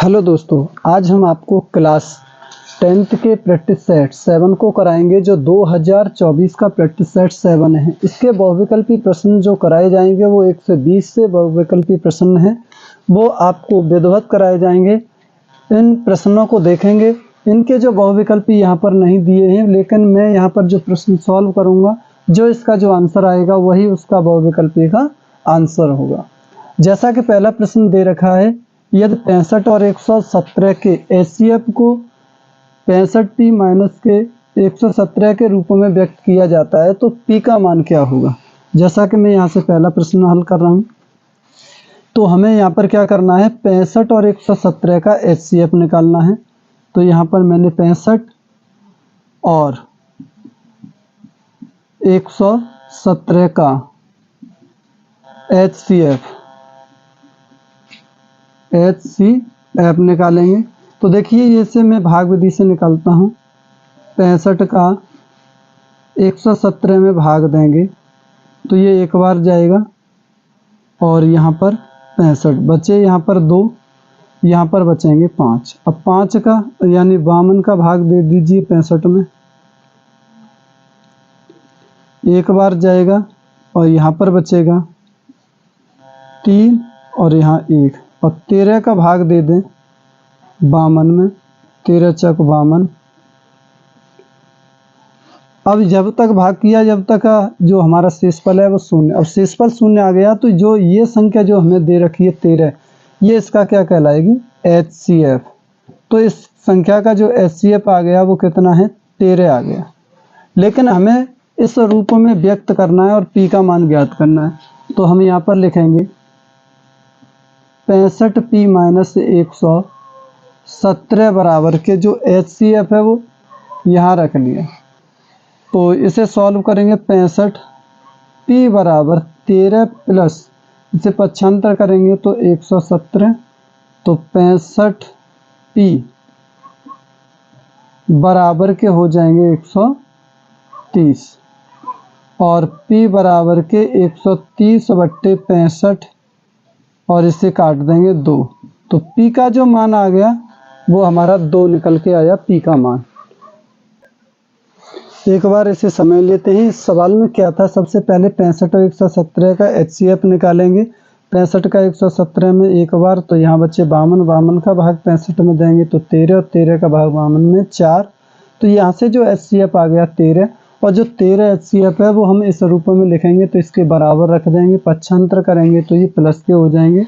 Hello दोस्तों, आज हम आपको क्लास 10th के प्रैक्टिस सेट 7 को कराएंगे जो 2024 का प्रैक्टिस सेट 7 है। इसके बहुविकल्पी प्रश्न जो कराए जाएंगे वो 1 से 20 से बहुविकल्पी प्रश्न हैं, वो आपको विधिवत कराए जाएंगे। इन प्रश्नों को देखेंगे, इनके जो बहुविकल्पी यहाँ पर नहीं दिए हैं, लेकिन मैं यहाँ पर जो प्रश्न सॉल्व करूँगा, जो इसका जो आंसर आएगा वही उसका बहुविकल्पी का आंसर होगा। जैसा कि पहला प्रश्न दे रखा है, यदि 65 और 117 के एचसीएफ को 65p माइनस के 117 के रूप में व्यक्त किया जाता है तो p का मान क्या होगा। जैसा कि मैं यहाँ से पहला प्रश्न हल कर रहा हूँ, तो हमें यहाँ पर क्या करना है, 65 और 117 का एचसीएफ निकालना है। तो यहाँ पर मैंने 65 और 117 का एचसीएफ निकालेंगे। तो देखिए, ये से मैं भाग विधि से निकालता हूँ। 65 का 117 में भाग देंगे तो ये एक बार जाएगा और यहाँ पर 65 बचे, यहाँ पर 2, यहाँ पर बचेंगे 5। अब 5 का यानी 52 का भाग दे दीजिए 65 में, एक बार जाएगा और यहाँ पर बचेगा 3 और यहाँ 1, और 13 का भाग दे दें 52 में, 13 चक 52। अब जब तक भाग किया, जब तक जो हमारा शेषफल है वो 0। अब शेषफल 0 आ गया तो जो ये संख्या जो हमें दे रखी है 13, ये इसका क्या कहलाएगी, एचसीएफ। तो इस संख्या का जो एचसीएफ आ गया वो कितना है, 13 आ गया। लेकिन हमें इस रूप में व्यक्त करना है और पी का मान ज्ञात करना है। तो हम यहाँ पर लिखेंगे 65p माइनस 117 बराबर के जो एचसीएफ है वो यहाँ रख लिया। तो इसे सॉल्व करेंगे। 65p बराबर 13 प्लस इसे पक्षांतर करेंगे तो 117, तो 65p बराबर के हो जाएंगे 130 और p बराबर के 130/65 और इसे काट देंगे 2। तो p का जो मान आ गया वो हमारा 2 निकल के आया, p का मान। एक बार इसे समझ लेते हैं। इस सवाल में क्या था, सबसे पहले 65 और 117 का एचसीएफ निकालेंगे। 65 का 117 में एक बार, तो यहाँ बच्चे 52 का भाग 65 में देंगे तो 13, और 13 का भाग 52 में 4। तो यहाँ से जो एचसीएफ आ गया 13, और जो 13 एचसीएफ है वो हम इस रूप में लिखेंगे तो इसके बराबर रख देंगे, पक्षांतर करेंगे तो ये प्लस के हो जाएंगे,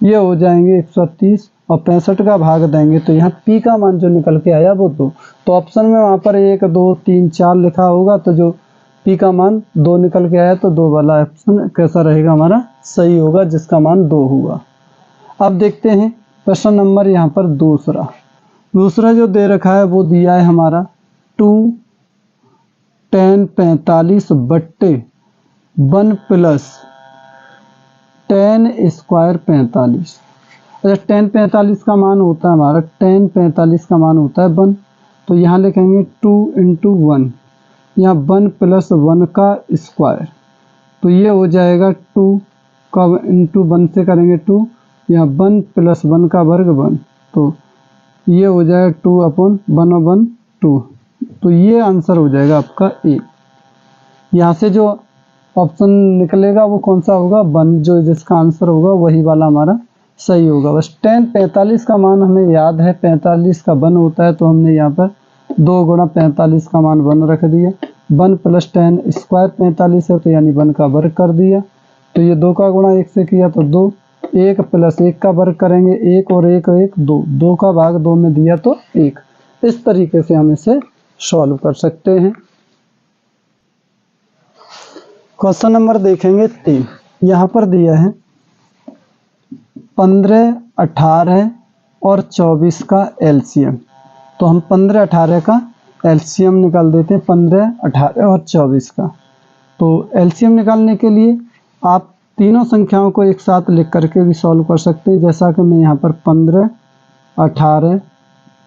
ये हो जाएंगे 130, और 65 का भाग देंगे तो यहाँ पी का मान जो निकल के आया वो 2। तो ऑप्शन में वहाँ पर 1 2 3 4 लिखा होगा, तो जो पी का मान 2 निकल के आया तो 2 वाला ऑप्शन कैसा रहेगा, हमारा सही होगा, जिसका मान 2 होगा। अब देखते हैं प्रश्न नंबर यहाँ पर दूसरा जो दे रखा है वो दिया है हमारा 2 tan 45/1 प्लस tan स्क्वायर 45। अच्छा, tan 45 का मान होता है हमारा, tan 45 का मान होता है 1, तो यहाँ लिखेंगे 2 × 1, यहाँ 1 + 1 का स्क्वायर, तो ये हो जाएगा 2 का इंटू 1 से करेंगे 2, यहाँ 1 + 1 का वर्ग 1, तो ये हो जाएगा 2/1/2। तो ये आंसर हो जाएगा आपका ए। यहाँ से जो ऑप्शन निकलेगा वो कौन सा होगा, 1, जो जिसका आंसर होगा वही वाला हमारा सही होगा। बस tan 45 का मान हमें याद है, 45 का 1 होता है, तो हमने यहाँ पर 2 गुणा 45 का मान 1 रख दिया। 1 + tan स्क्वायर 45 है, तो यानी 1 का वर्ग कर दिया, तो ये 2 का गुणा 1 से किया तो 2, 1 + 1 का वर्ग करेंगे 1 और 1 1 2, 2 का भाग 2 में दिया तो 1। इस तरीके से हम इसे सॉल्व कर सकते हैं। क्वेश्चन नंबर देखेंगे 3। यहाँ पर दिया है 15, 18 और 24 का एलसीएम। तो हम 15, 18 का एलसीएम निकाल देते हैं, 15, 18 और 24 का। तो एलसीएम निकालने के लिए आप तीनों संख्याओं को एक साथ लिख करके भी सॉल्व कर सकते हैं। जैसा कि मैं यहाँ पर 15, 18,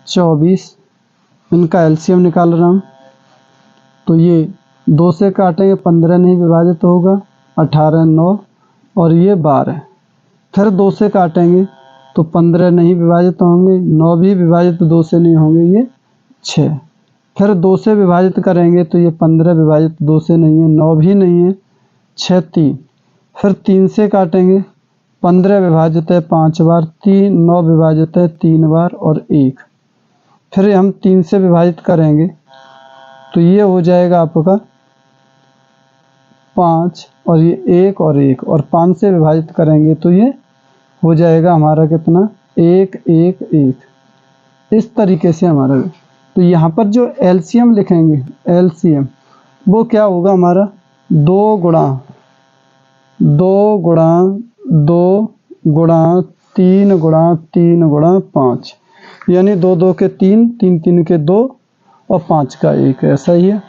24 इनका एलसीएम निकाल रहा हूँ। तो ये 2 से काटेंगे, 15 नहीं विभाजित होगा, 18 9 और ये 12। फिर 2 से काटेंगे तो 15 नहीं विभाजित होंगे, 9 भी विभाजित 2 से नहीं होंगे, ये 6। फिर 2 से विभाजित करेंगे तो ये 15 विभाजित 2 से नहीं है, 9 भी नहीं है, 6 3। फिर 3 से काटेंगे, 15 विभाजित है 5 बार, 9 विभाजित है 3 बार और 1। फिर हम 3 से विभाजित करेंगे तो ये हो जाएगा आपका 5 और ये 1 और 1, और 5 से विभाजित करेंगे तो ये हो जाएगा हमारा कितना, 1 1 1। इस तरीके से हमारा, तो यहाँ पर जो एलसीएम लिखेंगे, एलसीएम वो क्या होगा हमारा, 2 गुणा 2 गुणा 2 गुणा 3 गुणा 3 गुणा 5, यानी 2 2 के 3, 3 3 के 2 और 5 का 1, ऐसा ही है।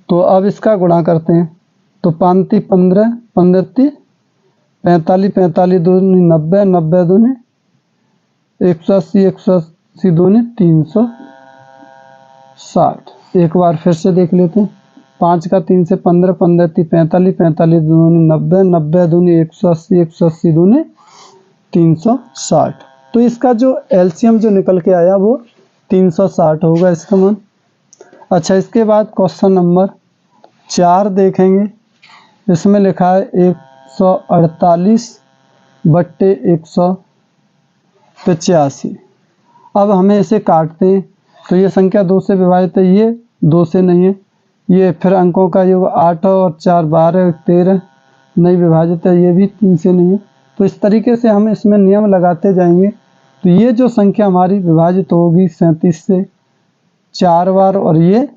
तो अब इसका गुणा करते हैं, तो 5 3 15, 15 3 45, 45 दूनी 90, 90 दूनी 180, 180 दूनी 360। एक बार फिर से देख लेते हैं, 5 का 3 से 15, 15 3 45, 45 दूनी 90, 90 दूनी 180, 180 दूनी 360। तो इसका जो एलसीएम जो निकल के आया वो 360 होगा इसका मान। अच्छा, इसके बाद क्वेश्चन नंबर 4 देखेंगे। इसमें लिखा है 148/185। अब हमें इसे काटते हैं, तो ये संख्या 2 से विभाजित है, ये 2 से नहीं है, ये फिर अंकों का योग 8 और 4 12 13 नहीं विभाजित है, ये भी 3 से नहीं है। तो इस तरीके से हम इसमें नियम लगाते जाएंगे। तो ये जो संख्या हमारी विभाजित होगी 37 से 4 बार और ये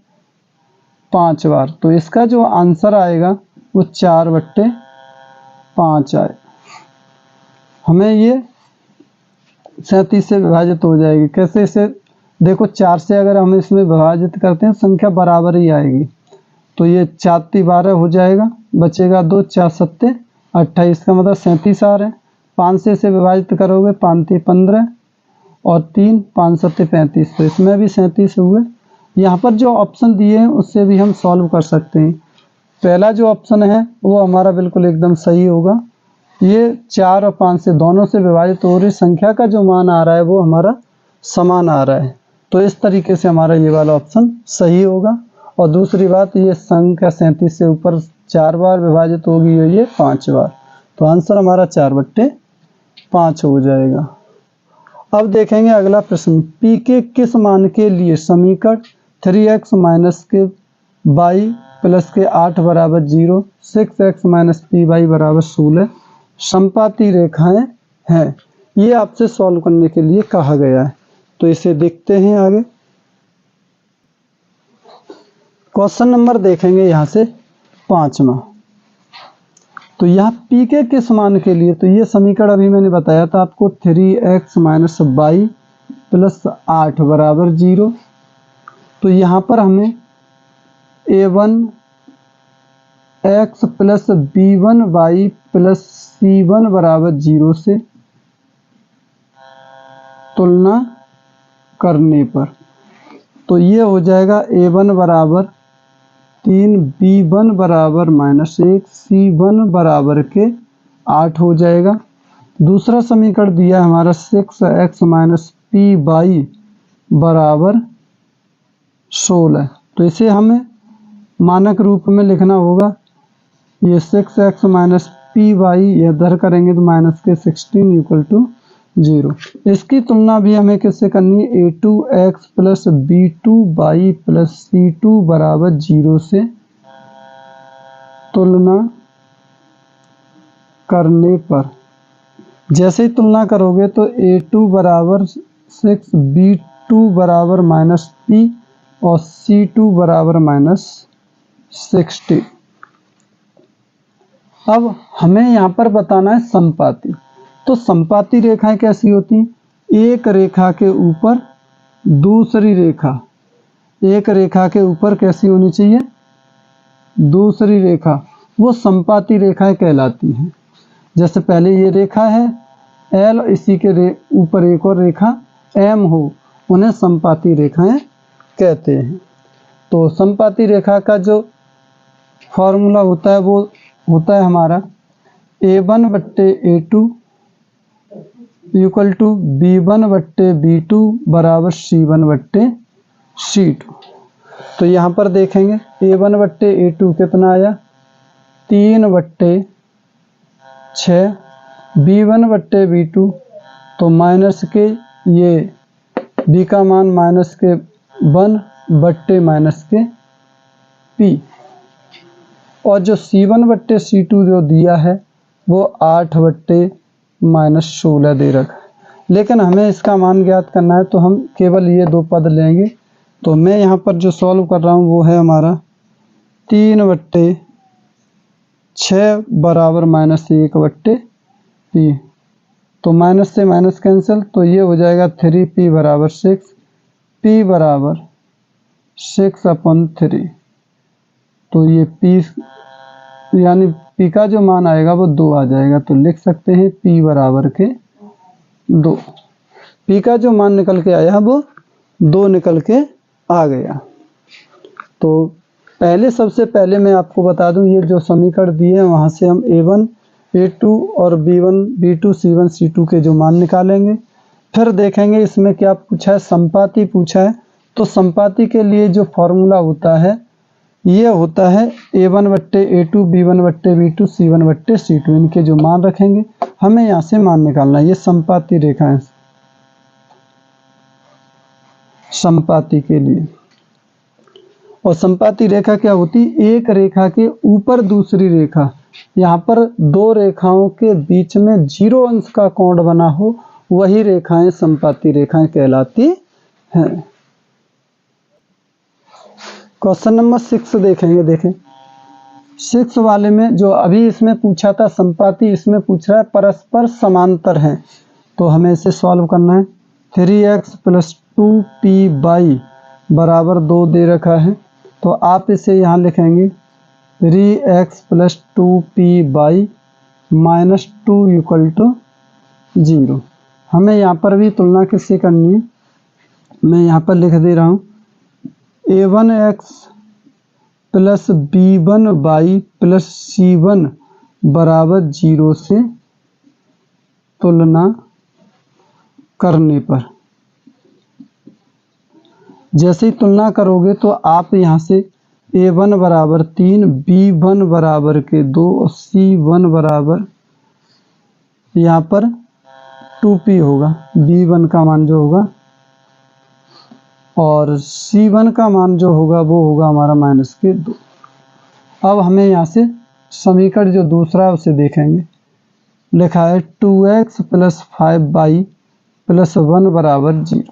5 बार, तो इसका जो आंसर आएगा वो 4/5 आए। हमें ये 37 से विभाजित हो जाएगी। कैसे, इसे देखो, 4 से अगर हम इसमें विभाजित करते हैं संख्या बराबर ही आएगी, तो ये 4 3 12 हो जाएगा, बचेगा 2, 4 7 28, का मतलब 37 आ रहे हैं। 5 से इसे विभाजित करोगे, 5 3 15 और 3 5 7 35, तो इसमें भी 37 हुए। यहाँ पर जो ऑप्शन दिए हैं उससे भी हम सॉल्व कर सकते हैं। पहला जो ऑप्शन है वो हमारा बिल्कुल एकदम सही होगा। ये 4 और 5 से दोनों से विभाजित हो रही संख्या का जो मान आ रहा है वो हमारा समान आ रहा है, तो इस तरीके से हमारा ये वाला ऑप्शन सही होगा। और दूसरी बात, ये संख्या 37 से ऊपर 4 बार विभाजित होगी और ये 5 बार, तो आंसर हमारा 4/5 हो जाएगा। अब देखेंगे अगला प्रश्न, पी के किस मान के लिए समीकरण 3x माइनस के y प्लस के 8 बराबर 0, 6x माइनस पी वाई बराबर 16 समपाती रेखाएं हैं। ये आपसे सॉल्व करने के लिए कहा गया है। तो इसे देखते हैं आगे। क्वेश्चन नंबर देखेंगे यहाँ से 5वां। तो यहाँ पी के किस मान के लिए, तो ये समीकरण अभी मैंने बताया था आपको, 3x माइनस वाई प्लस 8 बराबर 0। तो यहाँ पर हमें a1x plus b1y plus c1 बराबर 0 से तुलना करने पर, तो ये हो जाएगा a1 बराबर 3, b1 बराबर -1, c1 बराबर के 8 हो जाएगा। दूसरा समीकरण दिया हमारा 6x माइनस पी वाई बराबर 16, तो इसे हमें मानक रूप में लिखना होगा। ये 6x माइनस पी वाई ये इधर करेंगे तो माइनस के 16 इक्वल टू 0। इसकी तुलना भी हमें किससे करनी है, a2x plus b2y plus c2 बराबर 0 से तुलना करने पर। जैसे ही तुलना करोगे तो a2 बराबर 6, b2 बराबर -p और c2 बराबर -60। अब हमें यहाँ पर बताना है समपाती। तो समपाती रेखाएं कैसी होती हैं, एक रेखा के ऊपर दूसरी रेखा, एक रेखा के ऊपर कैसी होनी चाहिए, दूसरी रेखा, वो समपाती रेखाएं कहलाती हैं। जैसे पहले ये रेखा है L, इसी के ऊपर एक और रेखा M हो, उन्हें समपाती रेखाएं कहते हैं। तो समपाती रेखा का जो फॉर्मूला होता है वो होता है हमारा a1/a2 इक्वल टू B1 बट्टे B2 बराबर C1 बट्टे C2। तो यहाँ पर देखेंगे A1 बट्टे A2 कितना आया 3 बट्टे 6, B1 बट्टे B2 तो माइनस के ये B का मान माइनस के 1 बट्टे माइनस के P, और जो C1 बट्टे C2 जो दिया है वो 8 बट्टे माइनस 16 दे रखा है, लेकिन हमें इसका मान ज्ञात करना है तो हम केवल ये दो पद लेंगे। तो मैं यहाँ पर जो सॉल्व कर रहा हूँ वो है हमारा 3 बट्टे 6 बराबर माइनस 1 बट्टे P, तो माइनस से माइनस कैंसिल, तो ये हो जाएगा 3P बराबर 6, P बराबर 6/3। तो ये P यानी P का जो मान आएगा वो 2 आ जाएगा, तो लिख सकते हैं P बराबर के 2। P का जो मान निकल के आया वो 2 निकल के आ गया। तो सबसे पहले मैं आपको बता दूं ये जो समीकरण दिए हैं वहाँ से हम A1 A2 और B1 B2 C1 C2 के जो मान निकालेंगे। फिर देखेंगे इसमें क्या पूछा है, संपाती पूछा है। तो संपाती के लिए जो फॉर्मूला होता है ये होता है A1 बट्टे A2 B1 बट्टे B2 C1 बट्टे C2, इनके जो मान रखेंगे हमें यहाँ से मान निकालना है। ये संपाती रेखा है संपाती के लिए। और संपाती रेखा क्या होती है, एक रेखा के ऊपर दूसरी रेखा, यहाँ पर दो रेखाओं के बीच में 0 अंश का कोण बना हो वही रेखाएं संपाती रेखाएं कहलाती हैं। क्वेश्चन नंबर 6 देखेंगे। देखें 6 वाले में जो अभी इसमें पूछा था संपाती, इसमें पूछ रहा है परस्पर समांतर हैं। तो हमें इसे सॉल्व करना है। 3x + 2py बराबर 2 दे रखा है, तो आप इसे यहाँ लिखेंगे 3x + 2py -2 = 0। हमें यहाँ पर भी तुलना किससे करनी है, मैं यहाँ पर लिख दे रहा हूँ A1x + B1y + C1 बराबर 0 से तुलना करने पर। जैसे ही तुलना करोगे तो आप यहाँ से A1 बराबर 3, B1 बराबर के 2 और C1 बराबर यहाँ पर 2p होगा, B1 का मान जो होगा, और C1 का मान जो होगा वो होगा हमारा -2। अब हमें यहाँ से समीकरण जो दूसरा है उसे देखेंगे। लिखा है 2x + 5y + 1 बराबर 0।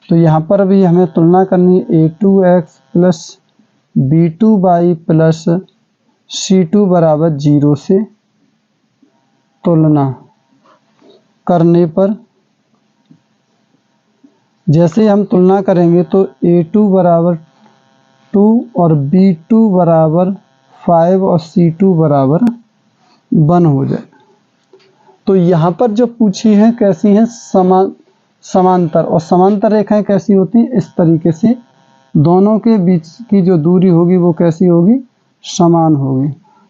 तो यहाँ पर भी हमें तुलना करनी है A2x + B2y + C2 बराबर 0 से तुलना करने पर। जैसे हम तुलना करेंगे तो A2 बराबर 2 और B2 बराबर 5 और C2 बराबर 1 हो जाए। तो यहाँ पर जो पूछी है कैसी है, समांतर। और समांतर रेखाएं कैसी होती हैं, इस तरीके से दोनों के बीच की जो दूरी होगी वो कैसी होगी, समान होगी,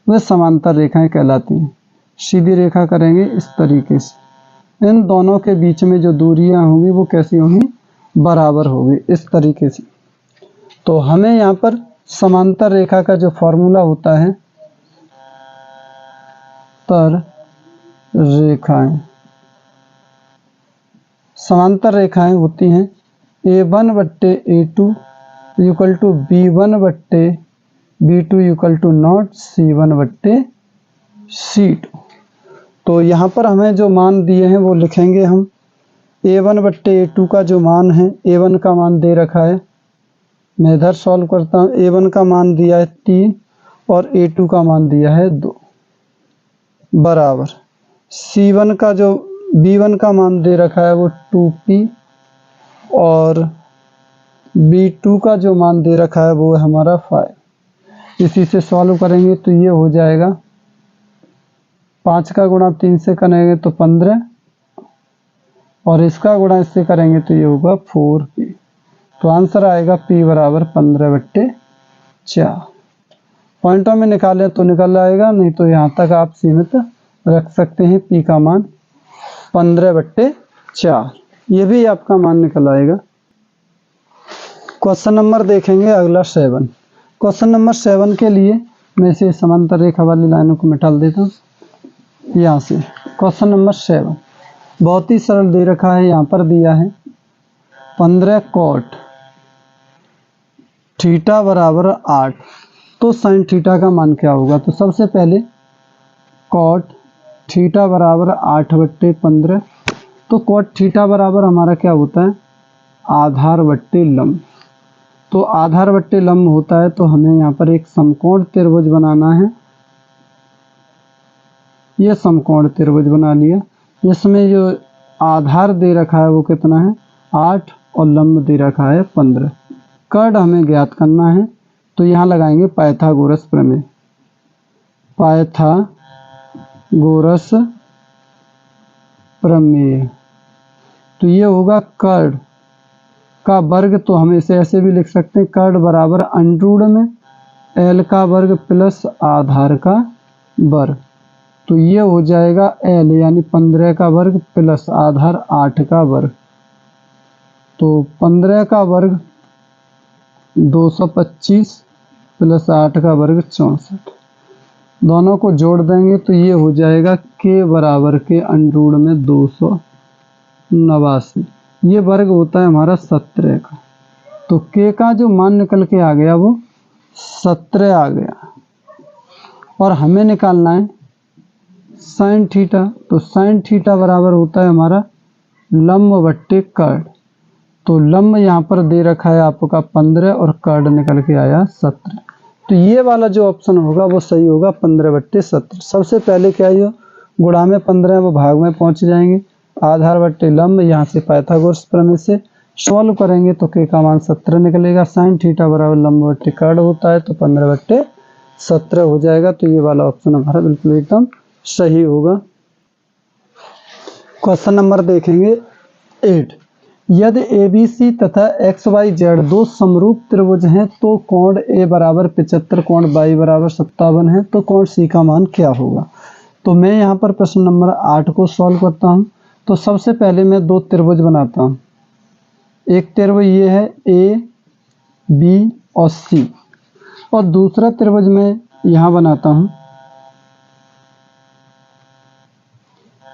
वे समांतर रेखाएं कहलाती हैं। सीधी रेखा करेंगे इस तरीके से, इन दोनों के बीच में जो दूरियां होंगी वो कैसी होंगी, बराबर होगी, इस तरीके से। तो हमें यहाँ पर समांतर रेखा का जो फॉर्मूला होता है, तर रेखाएं, समांतर रेखाएं होती हैं A1 बट्टे A2 = B1 बट्टे B2 = 0, C1 बट्टे C2। तो यहाँ पर हमें जो मान दिए हैं वो लिखेंगे हम। A1 बट्टे A2 का जो मान है, A1 का मान दे रखा है, मैं इधर सॉल्व करता हूँ। A1 का मान दिया है 3 और A2 का मान दिया है 2 बराबर C1 का जो B1 का मान दे रखा है वो 2p और B2 का जो मान दे रखा है वो है हमारा 5। इसी से सॉल्व करेंगे तो ये हो जाएगा 5 का गुणा 3 से करेंगे तो 15 और इसका गुणा इससे करेंगे तो ये होगा 4p। तो आंसर आएगा p बराबर 15/4। पॉइंटों में निकालें तो निकल आएगा, नहीं तो यहाँ तक आप सीमित रख सकते हैं। p का मान 15/4, ये भी आपका मान निकल आएगा। क्वेश्चन नंबर देखेंगे अगला 7। क्वेश्चन नंबर 7 के लिए मैं इसे समांतर रेखा वाली लाइनों को मिटा देता हूँ यहाँ से। क्वेश्चन नंबर 7 बहुत ही सरल दे रखा है, यहाँ पर दिया है 15 cot थीटा बराबर 8, तो साइन थीटा का मान क्या होगा। तो सबसे पहले cot थीटा बराबर 8/15, तो cot थीटा बराबर हमारा क्या होता है, आधार बट्टे लंब। तो आधार बट्टे लंब होता है, तो हमें यहाँ पर एक समकोण त्रिभुज बनाना है। ये समकोण त्रिभुज बना लिया, इसमें जो आधार दे रखा है वो कितना है 8 और लंब दे रखा है 15। कर्ण हमें ज्ञात करना है, तो यहाँ लगाएंगे पाइथागोरस प्रमेय। पाइथागोरस प्रमेय, तो ये होगा कर्ण का वर्ग, तो हम इसे ऐसे भी लिख सकते हैं कर्ण बराबर अंडरूट में एल का वर्ग प्लस आधार का वर्ग। तो ये हो जाएगा एल यानी 15 का वर्ग प्लस आधार 8 का वर्ग। तो 15 का वर्ग 225 प्लस 8 का वर्ग 64, दोनों को जोड़ देंगे तो ये हो जाएगा के बराबर के अंडरूट में 289, ये वर्ग होता है हमारा 17 का। तो के का जो मान निकल के आ गया वो 17 आ गया, और हमें निकालना है साइन थीटा। तो साइन थीटा बराबर होता है हमारा लंब बट्टे कर्ण। तो लंब यहाँ पर दे रखा है आपका 15 और कर्ण निकल के आया 17। तो ये वाला जो ऑप्शन होगा वो सही होगा 15/17। सबसे पहले क्या ये गुणा में 15 वो भाग में पहुंच जाएंगे, आधार बट्टे लंब, यहाँ से पाइथागोरस प्रमेय से सॉल्व करेंगे तो के का मान 17 निकलेगा। साइन थीटा बराबर लंब बट्टे कर्ण होता है, तो 15/17 हो जाएगा। तो ये वाला ऑप्शन हमारा बिल्कुल एकदम सही होगा। क्वेश्चन नंबर देखेंगे 8। यदि ABC तथा XYZ दो समरूप त्रिभुज हैं तो कोण A बराबर 75, कोण Y बराबर 57 है, तो कोण C का मान क्या होगा। तो मैं यहाँ पर प्रश्न नंबर 8 को सॉल्व करता हूँ। तो सबसे पहले मैं दो त्रिभुज बनाता हूँ। एक त्रिभुज ये है AB और C, और दूसरा त्रिभुज मैं यहाँ बनाता हूँ,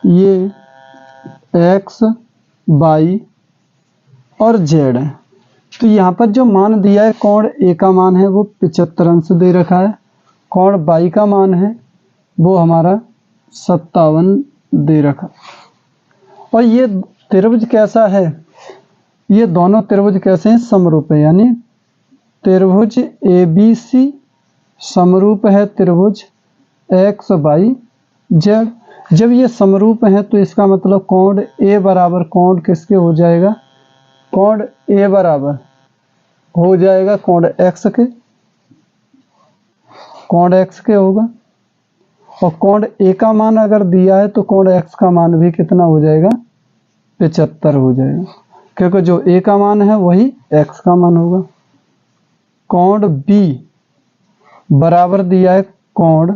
ये X Y और Z है। तो यहाँ पर जो मान दिया है कोण A का मान है वो 75 अंश दे रखा है, कोण Y का मान है वो हमारा 57 दे रखा। और ये त्रिभुज कैसा है, ये दोनों त्रिभुज कैसे हैं, समरूप है, यानी त्रिभुज ABC समरूप है त्रिभुज XYZ। जब ये समरूप है तो इसका मतलब कोण A बराबर कोण किसके हो जाएगा, कोण A बराबर हो जाएगा कोण X के, कोण X के होगा। और कोण A का मान अगर दिया है तो कोण X का मान भी कितना हो जाएगा, 75 हो जाएगा, क्योंकि जो A का मान है वही X का मान होगा। कोण B बराबर दिया है कोण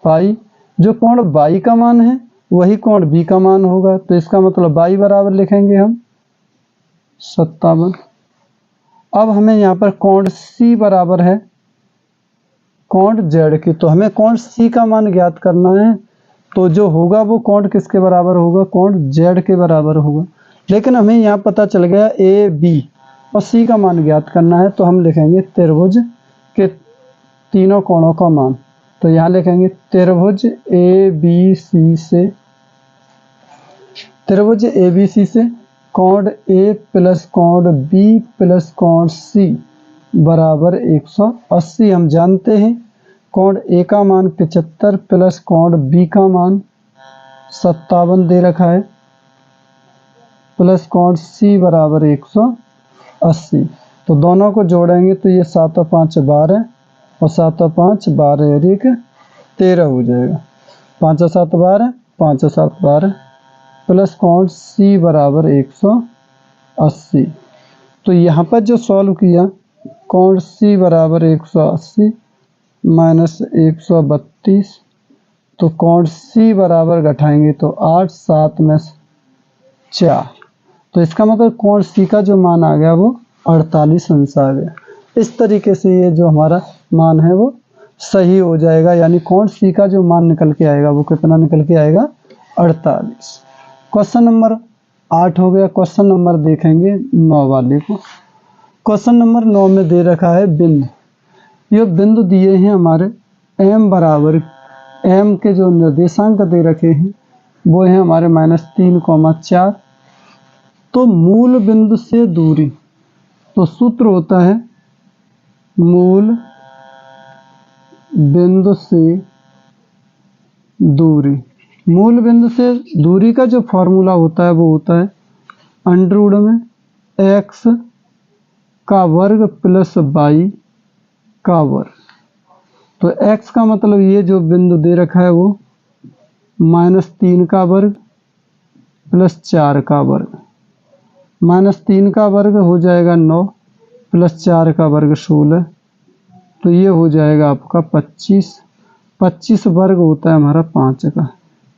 Y, जो कोण Y का मान है वही कोण B का मान होगा, तो इसका मतलब Y बराबर लिखेंगे हम 57। अब हमें यहाँ पर कोण C बराबर है कोण Z की, तो हमें कोण C का मान ज्ञात करना है। तो जो होगा वो कोण किसके बराबर होगा, कोण Z के बराबर होगा। लेकिन हमें यहाँ पता चल गया A B और C का मान ज्ञात करना है, तो हम लिखेंगे त्रिभुज के तीनों कोणों का मान। तो यहाँ लिखेंगे त्रिभुज ABC से कोण A प्लस कोण B प्लस कोण C बराबर 180। हम जानते हैं कोण A का मान 75 प्लस कोण B का मान 57 दे रखा है, प्लस कोण C बराबर 180। तो दोनों को जोड़ेंगे तो ये 7 और 5 12 और 7 और 5 12 और 1 13 हो जाएगा। 5 और 7 12, 5 और 7 12, प्लस कोण C बराबर 180। तो यहाँ पर जो सॉल्व किया कोण C बराबर 180 माइनस 132 तो कोण सी बराबर घटाएंगे तो 8, 7 में 4, तो इसका मतलब कोण सी का जो मान आ गया वो 48 अंश आ गया। इस तरीके से ये जो हमारा मान है वो सही हो जाएगा, यानी कोण सी का जो मान निकल के आएगा वो कितना निकल के आएगा, 48। क्वेश्चन नंबर 8 हो गया। क्वेश्चन नंबर देखेंगे 9 वाले को। क्वेश्चन नंबर 9 में दे रखा है बिंदु, ये बिंदु दिए हैं हमारे m बराबर, m के जो निर्देशांक दे रखे हैं वो है हमारे -3, 4। तो मूल बिंदु से दूरी, तो सूत्र होता है मूल बिंदु से दूरी। मूल बिंदु से दूरी का जो फॉर्मूला होता है वो होता है अंडरवुड में x का वर्ग प्लस y का वर्ग। तो x का मतलब ये जो बिंदु दे रखा है वो -3 का वर्ग प्लस 4 का वर्ग। -3 का वर्ग हो जाएगा 9 प्लस 4 का वर्ग 16, तो ये हो जाएगा आपका 25। 25 वर्ग होता है हमारा 5 का।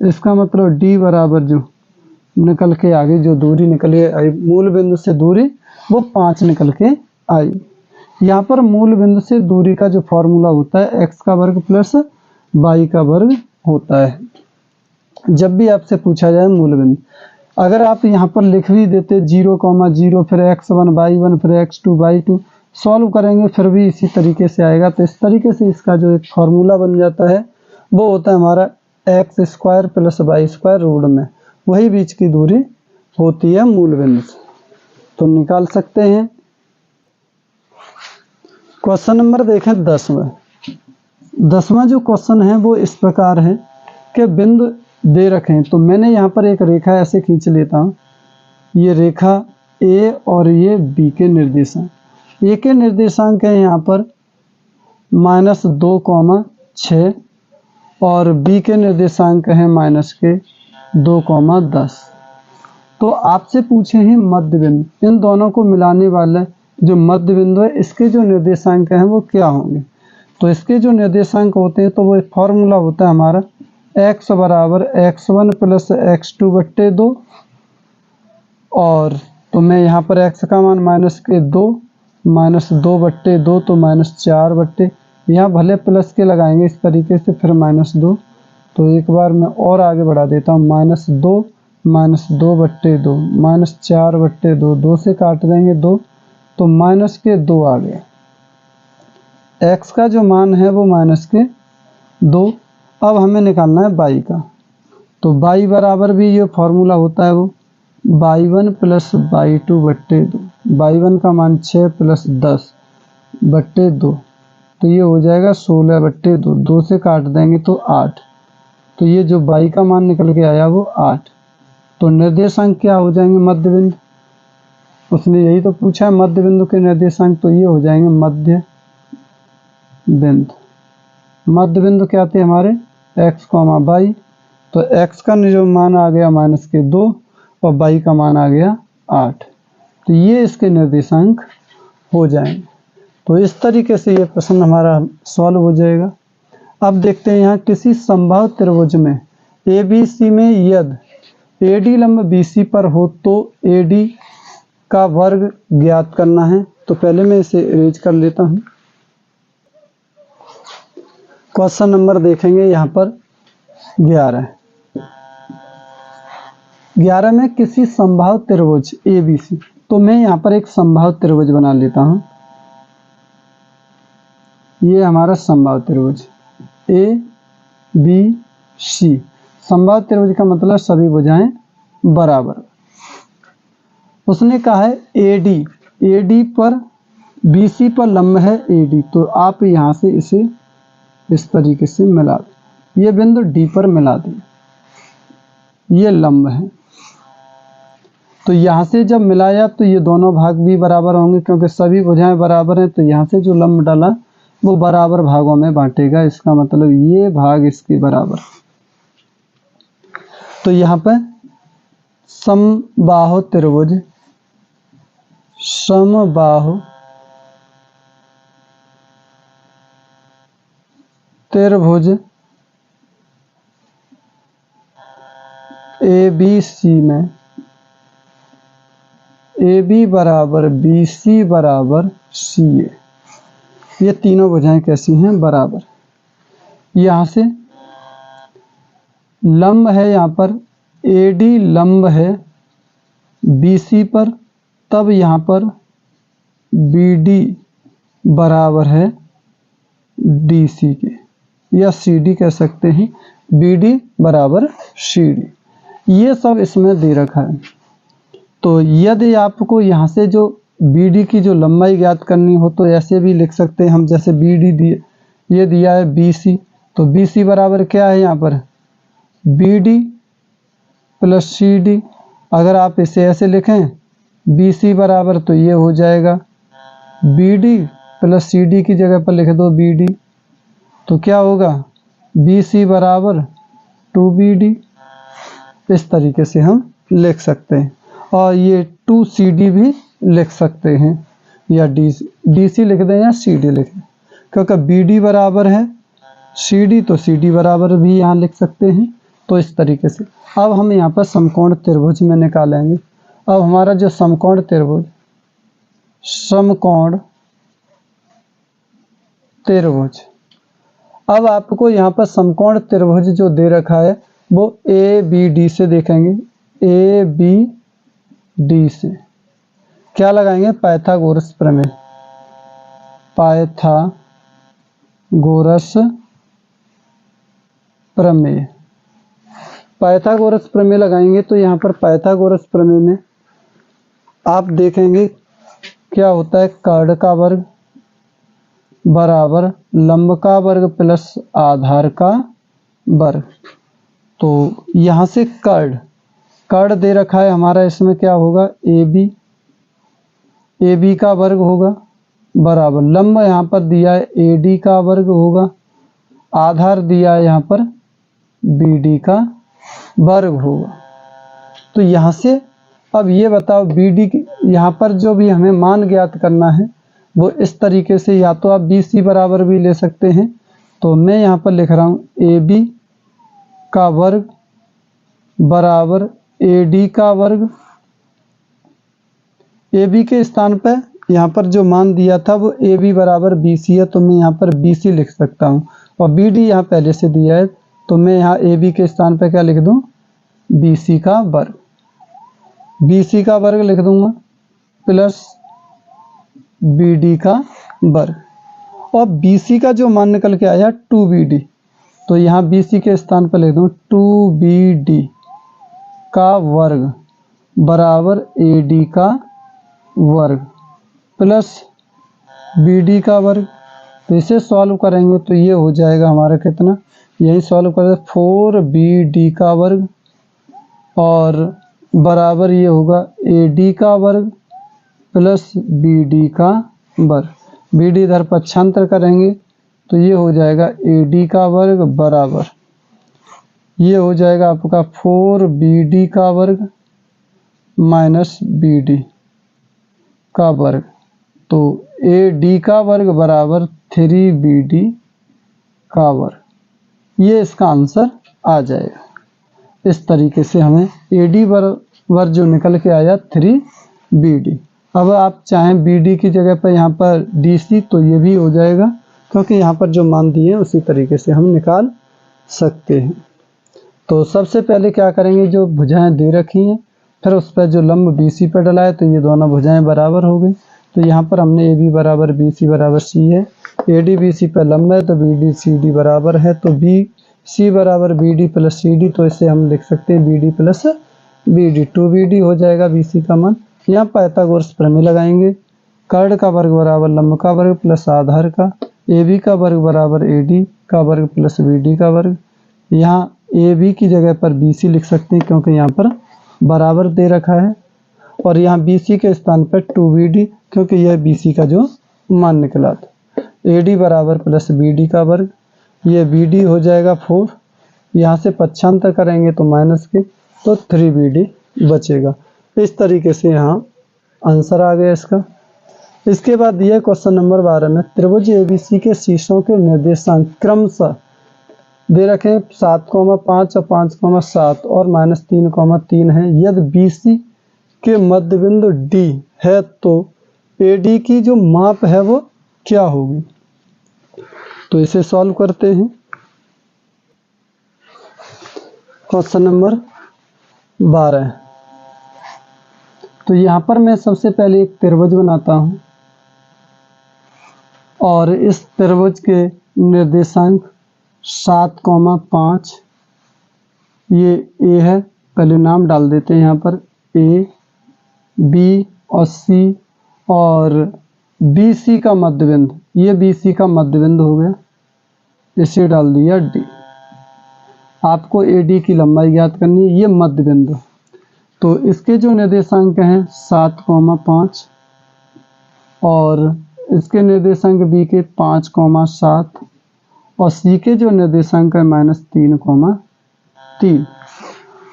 इसका मतलब d बराबर जो निकल के आगे जो दूरी निकली आई मूल बिंदु से दूरी वो 5 निकल के आई। यहाँ पर मूल बिंदु से दूरी का जो फॉर्मूला होता है x का वर्ग प्लस y का वर्ग होता है। जब भी आपसे पूछा जाए मूल बिंदु, अगर आप यहाँ पर लिख भी देते 0,0 फिर x1 y1 फिर x2 y2 सॉल्व करेंगे फिर भी इसी तरीके से आएगा। तो इस तरीके से इसका जो एक फॉर्मूला बन जाता है वो होता है हमारा x² प्लस y² रूट में, वही बीच की दूरी होती है मूल बिंदु से, तो निकाल सकते हैं। क्वेश्चन नंबर देखें 10वां। 10वां जो क्वेश्चन है वो इस प्रकार है कि बिंदु दे रखे हैं, तो मैंने यहाँ पर एक रेखा ऐसे खींच लेता हूँ। ये रेखा A और ये B के निर्देशांक, A के निर्देशांक है यहाँ पर -2, 6 और B के निर्देशांक है -2, 10। तो आपसे पूछे हैं मध्य बिंदु, इन दोनों को मिलाने वाला जो मध्य बिंदु है इसके जो निर्देशांक हैं वो क्या होंगे। तो इसके जो निर्देशांक होते हैं तो वो एक फॉर्मूला होता है हमारा x बराबर x1 प्लस x2 बट्टे 2, और तो मैं यहाँ पर x का मान -2 बट्टे 2 तो -4 बट्टे, यहाँ भले प्लस के लगाएंगे इस तरीके से फिर -2, तो एक बार मैं और आगे बढ़ा देता हूँ -2 बट्टे 2 -4 बट्टे 2, 2 से काट देंगे 2 तो -2 आ गया। x का जो मान है वो -2। अब हमें निकालना है y का, तो y बराबर भी ये फॉर्मूला होता है वो y1 प्लस y2 बट्टे 2। y1 का मान 6 प्लस 10 बट्टे 2, तो ये हो जाएगा 16 बट्टे 2, 2 से काट देंगे तो 8, तो ये जो y का मान निकल के आया वो 8। तो निर्देशांक क्या हो जाएंगे मध्य बिंदु, उसने यही तो पूछा है मध्य बिंदु के निर्देशांक, तो ये हो जाएंगे मध्य बिंदु। मध्य बिंदु क्या थे हमारे x, y, तो x का जो मान आ गया -2 और y का मान आ गया 8, तो ये इसके निर्देशांक हो जाएंगे। तो इस तरीके से ये प्रश्न हमारा सॉल्व हो जाएगा। अब देखते हैं यहाँ किसी संभव त्रिभुज में ABC में यदि AD लंब BC पर हो तो AD का वर्ग ज्ञात करना है। तो पहले मैं इसे इरेज कर लेता हूँ। क्वेश्चन नंबर देखेंगे यहाँ पर 11 में किसी संभाव त्रिभुज ABC, तो मैं यहाँ पर एक संभाव त्रिभुज बना लेता हूँ। ये हमारा संभाव त्रिभुज ABC, संभाव त्रिभुज का मतलब सभी भुजाएं बराबर। उसने कहा है AD पर BC पर लंब है AD, तो आप यहाँ से इसे इस तरीके से मिला दें, ये बिंदु D पर मिला दें, ये लंब है। तो यहाँ से जब मिलाया तो ये दोनों भाग भी बराबर होंगे क्योंकि सभी भुजाएं बराबर हैं, तो यहाँ से जो लंब डाला वो बराबर भागों में बांटेगा, इसका मतलब ये भाग इसके बराबर। तो यहाँ पर समबाहु त्रिभुज ए बी सी में ए बी बराबर बी सी बराबर सी ए, ये तीनों भुजाएं कैसी हैं? बराबर। यहाँ से लंब है, यहाँ पर ए डी लंब है बी सी पर, तब यहाँ पर बी डी बराबर है डी सी के, या सी डी कह सकते हैं, बी डी बराबर सी डी। ये सब इसमें दे रखा है। तो यदि आपको यहाँ से जो बी डी की जो लंबाई ज्ञात करनी हो तो ऐसे भी लिख सकते हैं हम, जैसे बी डी दिए, ये दिया है बी सी, तो बी सी बराबर क्या है यहाँ पर? B D plus C D. अगर आप इसे ऐसे लिखें बी सी बराबर, तो ये हो जाएगा B D plus C D की जगह पर लिख दो बी डी, तो क्या होगा? बी सी बराबर 2BD। इस तरीके से हम लिख सकते हैं। और ये 2CD भी लिख सकते हैं, या डी सी लिख दें या सी डी लिख दें, क्योंकि बी डी बराबर है सी डी, तो सी डी बराबर भी यहाँ लिख सकते हैं। तो इस तरीके से अब हम यहाँ पर समकोण त्रिभुज में निकालेंगे। अब हमारा जो समकोण त्रिभुज, अब आपको यहाँ पर समकोण त्रिभुज जो दे रखा है वो ए बी डी से देखेंगे। ए बी डी से क्या लगाएंगे? पाइथागोरस प्रमेय। पाइथागोरस प्रमेय लगाएंगे तो यहाँ पर पाइथागोरस प्रमेय में आप देखेंगे क्या होता है? कर्ण का वर्ग बराबर लंब का वर्ग प्लस आधार का वर्ग। तो यहाँ से कर्ण दे रखा है हमारा, इसमें क्या होगा? ए बी का वर्ग होगा बराबर लंब यहाँ पर दिया है ए डी का वर्ग होगा, आधार दिया है यहाँ पर बी डी का वर्ग होगा। तो यहाँ से अब ये बताओ बी डी यहाँ पर जो भी हमें मान ज्ञात करना है वो इस तरीके से, या तो आप बी सी बराबर भी ले सकते हैं। तो मैं यहाँ पर लिख रहा हूँ ए बी का वर्ग बराबर ए डी का वर्ग। ए बी के स्थान पर यहाँ पर जो मान दिया था वो ए बी बराबर बी सी है, तो मैं यहाँ पर बी सी लिख सकता हूँ। और बी डी यहाँ पहले से दिया है, तो मैं यहाँ ए बी के स्थान पर क्या लिख दूँ? बी सी का वर्ग। बी सी का वर्ग लिख दूंगा प्लस बी डी का वर्ग। और बी सी का जो मान निकल के आया 2BD, तो यहाँ बी सी के स्थान पर लिख दूँ 2BD का वर्ग बराबर ए डी का वर्ग प्लस बी डी का वर्ग। तो इसे सॉल्व करेंगे तो ये हो जाएगा हमारा कितना? यही सॉल्व करें 4BD का वर्ग और बराबर ये होगा ए डी का वर्ग प्लस बी डी का वर्ग। बी डी इधर पक्षांतर करेंगे तो ये हो जाएगा ए डी का वर्ग बराबर ये हो जाएगा आपका 4BD का वर्ग माइनस बी डी का वर्ग। तो ए डी का वर्ग बराबर 3BD का वर्ग। ये इसका आंसर आ जाएगा। इस तरीके से हमें ए डी बराबर जो निकल के आया 3BD। अब आप चाहें बी डी की जगह पर यहाँ पर डी सी, तो ये भी हो जाएगा, क्योंकि यहाँ पर जो मान दिए हैं उसी तरीके से हम निकाल सकते हैं। तो सबसे पहले क्या करेंगे? जो भुजाएं दे रखी हैं फिर उस पर जो लंब बी सी पर डला है, तो ये दोनों भुजाएं बराबर हो गई। तो यहाँ पर हमने ए बी बराबर बी सी बराबर सी है, ए डी बी सी पर लंब है तो बी डी सी डी बराबर है, तो बी सी बराबर B D plus C D. तो इसे हम लिख सकते हैं B D plus B D, 2BD हो जाएगा बी सी का मान। यहाँ पाइथागोरस प्रमेय लगाएंगे। कर्ण का वर्ग बराबर लंब का वर्ग प्लस आधार का, ए बी का वर्ग बराबर ए डी का वर्ग प्लस बी डी का वर्ग। यहाँ ए बी की जगह पर बी सी लिख सकते हैं क्योंकि यहाँ पर बराबर दे रखा है, और यहाँ बी सी के स्थान पर 2BD क्योंकि यह बी सी का जो मान निकला था। ए डी बराबर प्लस बी डी का वर्ग, ये बी डी हो जाएगा 4, यहाँ से पक्षांतर करेंगे तो माइनस के, तो 3BD बचेगा। इस तरीके से यहाँ आंसर आ गया इसका। इसके बाद यह क्वेश्चन नंबर 12 में त्रिभुज एबीसी के शीर्षों के निर्देशांक क्रमशः दे रखे 7,5 और 5,7 और -3,3 है। यदि BC के मध्य बिंदु D है तो AD की जो माप है वो क्या होगी? तो इसे सॉल्व करते हैं। Question number 12। तो यहाँ पर मैं सबसे पहले एक त्रिभुज बनाता हूँ और इस त्रिभुज के निर्देशांक 7,5 ये A है। पहले नाम डाल देते हैं यहाँ पर A, B और C और BC का मध्य बिंदु, ये BC का मध्य बिंदु हो गया, इसे डाल दिया D। आपको AD की लंबाई ज्ञात करनी है, ये मध्य बिंदु। तो इसके जो निर्देशांक हैं 7,5 और इसके निर्देशांक B के 5,7 और C के जो निर्देशांक है -3,3।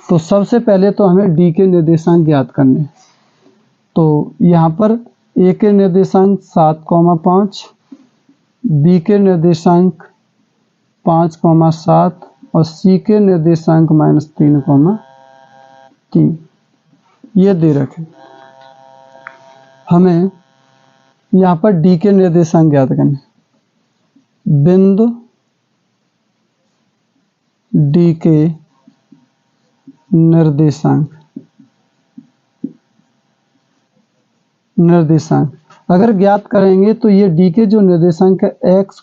तो सबसे पहले तो हमें D के निर्देशांक ज्ञात करने। तो यहाँ पर A के निर्देशांक 7,5, B के निर्देशांक 5,7 और C के निर्देशांक -3,3 ये दे रखे। हमें यहाँ पर D के निर्देशांक ज्ञात करने। बिंदु D के निर्देशांक अगर ज्ञात करेंगे तो ये D के जो निर्देशांक है x,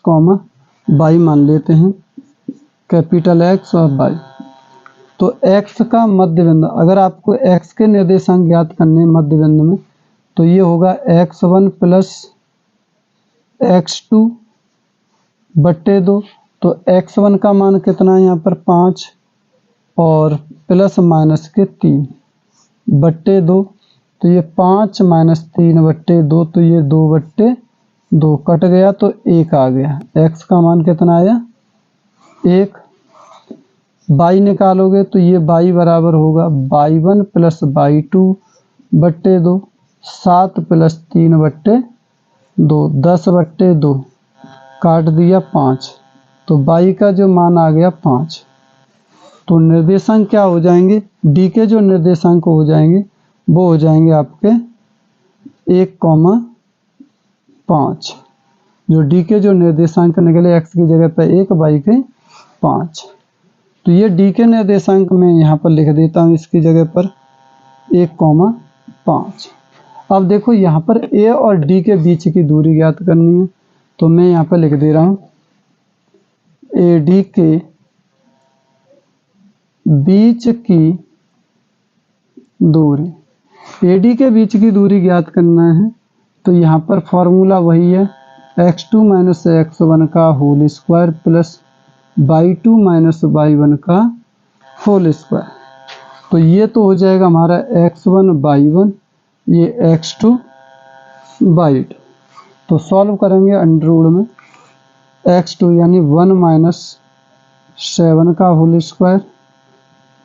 y मान लेते हैं, कैपिटल X और Y। तो x का मध्य बिंदु, अगर आपको x के निर्देशांक ज्ञात करने मध्य बिंदु में, तो ये होगा x1 प्लस x2 बट्टे 2। तो x1 का मान कितना है यहाँ पर 5 और प्लस माइनस के 3 बट्टे 2। तो ये 5 माइनस 3 बट्टे 2, तो ये 2 बट्टे 2 कट गया तो 1 आ गया। x का मान कितना आया 1। y निकालोगे तो ये y बराबर होगा y1 प्लस y2 बट्टे 2, 7 प्लस 3 बट्टे 2, 10 बट्टे 2 काट दिया 5। तो y का जो मान आ गया 5। तो निर्देशांक क्या हो जाएंगे? D के जो निर्देशांक हो जाएंगे वो हो जाएंगे आपके 1,5। जो D के जो निर्देशांक निकले x की जगह पर 1, y के 5। तो ये D के निर्देशांक में यहाँ पर लिख देता हूँ इसकी जगह पर 1,5। अब देखो यहाँ पर A और D के बीच की दूरी ज्ञात करनी है। तो मैं यहाँ पर लिख दे रहा हूँ AD के बीच की दूरी। AD के बीच की दूरी ज्ञात करना है तो यहाँ पर फॉर्मूला वही है x2 माइनस x1 का whole square plus y2 minus y1 का होल स्क्वायर। तो ये तो हो जाएगा हमारा x1 y1, ये x2 y2। तो सॉल्व करेंगे अंडर रूट में x2 यानी 1 माइनस 7 का होल स्क्वायर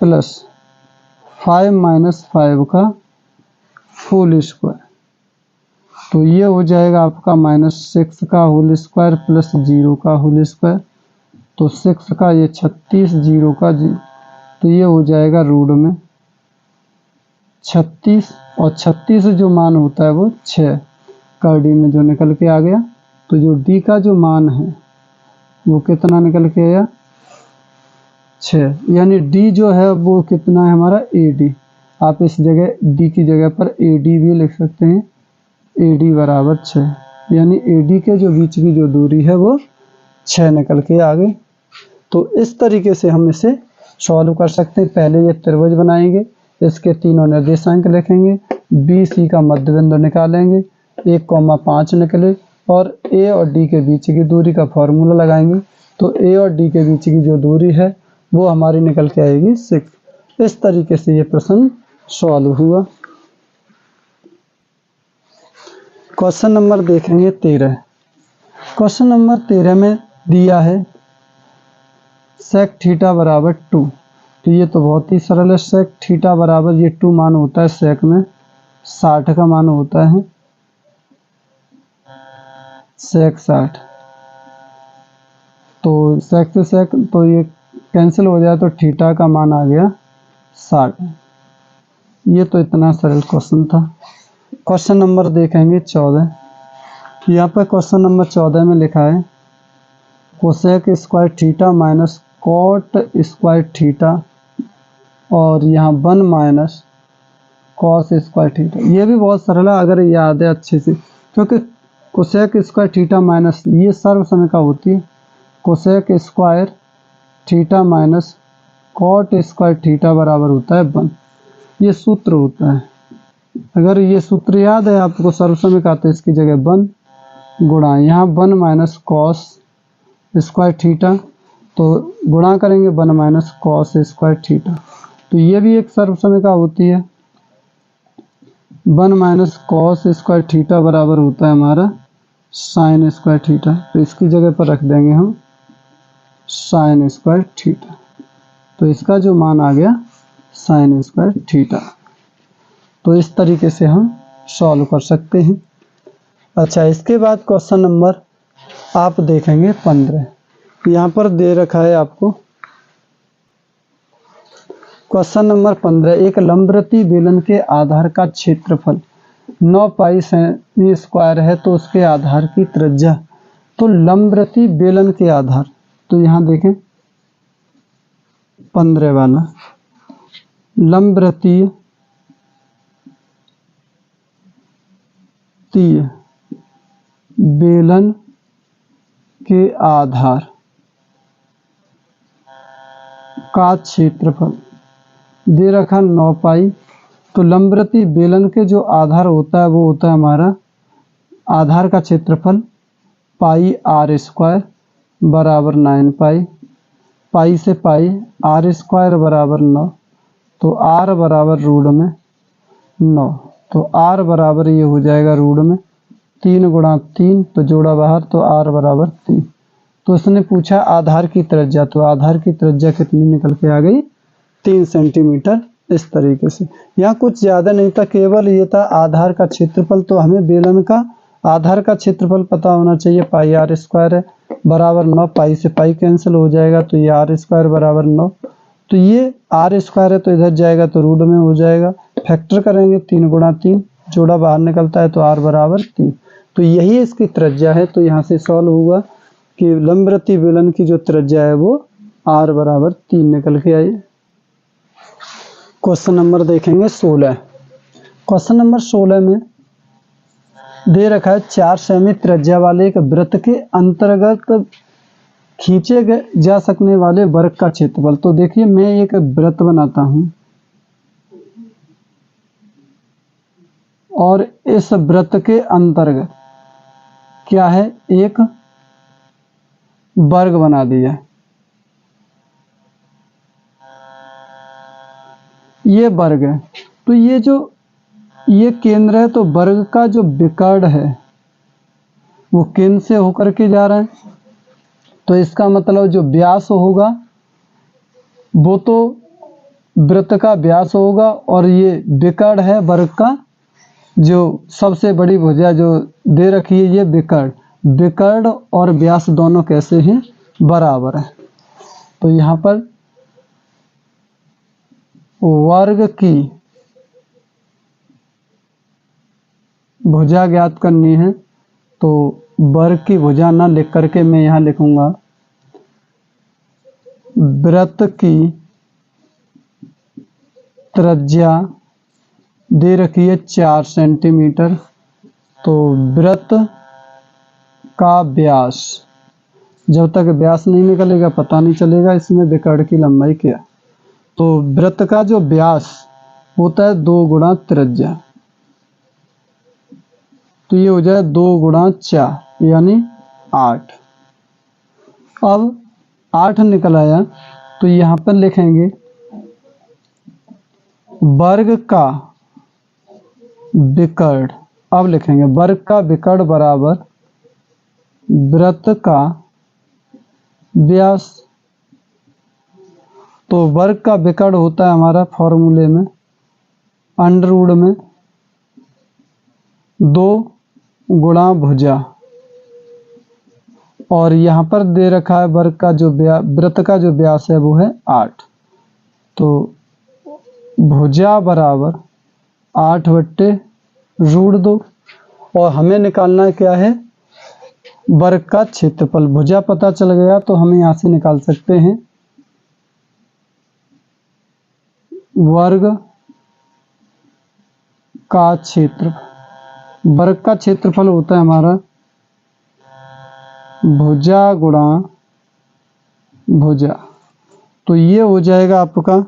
प्लस 5 माइनस 5 का होल स्क्वायर। तो ये हो जाएगा आपका -6 का होल स्क्वायर प्लस 0 का होल स्क्वायर। तो 6 का ये 36, 0 का 0, तो ये हो जाएगा रूट में 36 और 36 जो मान होता है वो 6 का D में जो निकल के आ गया। तो जो D का जो मान है वो कितना निकल के आया 6, यानी D जो है वो कितना है हमारा AD। आप इस जगह D की जगह पर AD भी लिख सकते हैं, AD बराबर 6, यानी AD के जो बीच की जो दूरी है वो 6 निकल के आ गई। तो इस तरीके से हम इसे सॉल्व कर सकते हैं। पहले ये त्रिभुज बनाएंगे, इसके तीनों निर्देशांक लिखेंगे, BC का मध्य बिंदु निकालेंगे, 1,5 निकले और A और D के बीच की दूरी का फॉर्मूला लगाएंगे। तो A और D के बीच की जो दूरी है वो हमारी निकल के आएगी 6। इस तरीके से ये प्रश्न सॉल्व हुआ। क्वेश्चन नंबर देखेंगे 13। क्वेश्चन नंबर 13 में दिया है sec थीटा बराबर 2। तो ये तो बहुत ही सरल है। sec थीटा बराबर ये 2 मान होता है sec में 60 का मान होता है, sec 60। तो sec से sec तो ये कैंसिल हो जाए तो थीटा का मान आ गया 60। ये तो इतना सरल क्वेश्चन था। क्वेश्चन नंबर देखेंगे 14। यहाँ पर क्वेश्चन नंबर 14 में लिखा है cosec square theta minus cot square theta और यहाँ 1 माइनस कॉस स्क्वायर थीटा। ये भी बहुत सरल है अगर याद है अच्छे से, क्योंकि कोसेक स्क्वायर थीटा माइनस ये सर्वसमीका होती है। Cosec square theta minus cot square theta बराबर होता है 1। ये सूत्र होता है। अगर ये सूत्र याद है आपको सर्वसमीका, तो इसकी जगह 1 गुणा यहाँ 1 माइनस कॉस स्क्वायर थीटा, तो गुणा करेंगे 1 माइनस कॉस स्क्वायर थीटा। तो ये भी एक सर्वसमीका होती है। 1 माइनस कॉस स्क्वायर थीटा बराबर होता है हमारा साइन स्क्वायर थीटा। तो इसकी जगह पर रख देंगे हम साइन स्क्वायर थीटा। तो इसका जो मान आ गया साइन स्क्वायर थीटा। तो इस तरीके से हम सॉल्व कर सकते हैं। अच्छा, इसके बाद क्वेश्चन नंबर आप देखेंगे 15। यहाँ पर दे रखा है आपको क्वेश्चन नंबर 15। एक लंबवृत्तीय बेलन के आधार का क्षेत्रफल 9 पाई सेमी स्क्वायर है, तो उसके आधार की त्रिज्या। तो लंबवृत्तीय बेलन के आधार, तो यहाँ देखें 15 वाला लंबवृत्तीय बेलन के आधार का क्षेत्रफल दे रखा 9 पाई। तो लंबवृत्तीय बेलन के जो आधार होता है वो होता है हमारा आधार का क्षेत्रफल पाई आर स्क्वायर बराबर 9 पाई। पाई से पाई आर स्क्वायर बराबर 9, तो आर बराबर रूट में 9। तो आर बराबर ये हो जाएगा रूट में 3 गुणा 3, तो जोड़ा बाहर, तो आर बराबर 3। तो उसने पूछा आधार की त्रिज्या, तो आधार की त्रिज्या कितनी निकल के आ गई 3 सेंटीमीटर। इस तरीके से यहाँ कुछ ज़्यादा नहीं था, केवल ये था आधार का क्षेत्रफल। तो हमें बेलन का आधार का क्षेत्रफल पता होना चाहिए, पाई आर स्क्वायर है बराबर 9। पाई से पाई कैंसिल हो जाएगा, तो ये आर स्क्वायर बराबर 9। तो ये आर स्क्वायर है तो इधर जाएगा तो रूट में हो जाएगा। फैक्टर करेंगे 3 गुणा 3, जोड़ा बाहर निकलता है तो आर बराबर 3। तो यही इसकी त्रिज्या है। तो यहाँ से सॉल्व हुआ कि लंबवृत्तीय बेलन की जो त्रिज्या है वो आर बराबर 3 निकल के आई। क्वेश्चन नंबर देखेंगे 16। क्वेश्चन नंबर 16 में दे रखा है 4 सेमी त्रिज्या वाले एक वृत्त के अंतर्गत खींचे जा सकने वाले वर्ग का क्षेत्रफल। तो देखिए मैं एक वृत्त बनाता हूं और इस वृत्त के अंतर्गत क्या है, एक वर्ग बना दिया। ये वर्ग है, तो ये जो ये केंद्र है, तो वर्ग का जो विकर्ण है वो केंद्र से होकर के जा रहा है। तो इसका मतलब जो व्यास होगा वो तो वृत्त का व्यास होगा, और ये विकर्ण है वर्ग का, जो सबसे बड़ी भुजा जो दे रखी है ये विकर्ण और व्यास दोनों कैसे हैं, बराबर है। तो यहाँ पर वर्ग की भुजा ज्ञात करनी है, तो वर्ग की भुजा ना लिख करके मैं यहाँ लिखूंगा वृत्त की त्रिज्या दे रखी है 4 सेंटीमीटर। तो वृत्त का व्यास, जब तक व्यास नहीं निकलेगा पता नहीं चलेगा इसमें विकर्ण की लंबाई क्या। तो वृत्त का जो व्यास होता है 2 गुणा त्रिज्या, तो ये हो जाए 2 गुणा 4 यानी 8। अब 8 निकल आया, तो यहाँ पर लिखेंगे वर्ग का विकर्ण। अब लिखेंगे वर्ग का विकर्ण बराबर वृत्त का व्यास। तो वर्ग का विकर्ण होता है हमारा फॉर्मूले में अंडर रूट में 2 गुणा भुजा और यहाँ पर दे रखा है वर्ग का जो वृत्त का जो व्यास है वो है 8। तो भुजा बराबर 8/√2 और हमें निकालना है क्या है, वर्ग का क्षेत्रफल। भुजा पता चल गया तो हम यहाँ से निकाल सकते हैं वर्ग का क्षेत्र। वर्ग का क्षेत्रफल होता है हमारा भुजा गुणा भुजा। तो ये हो जाएगा आपका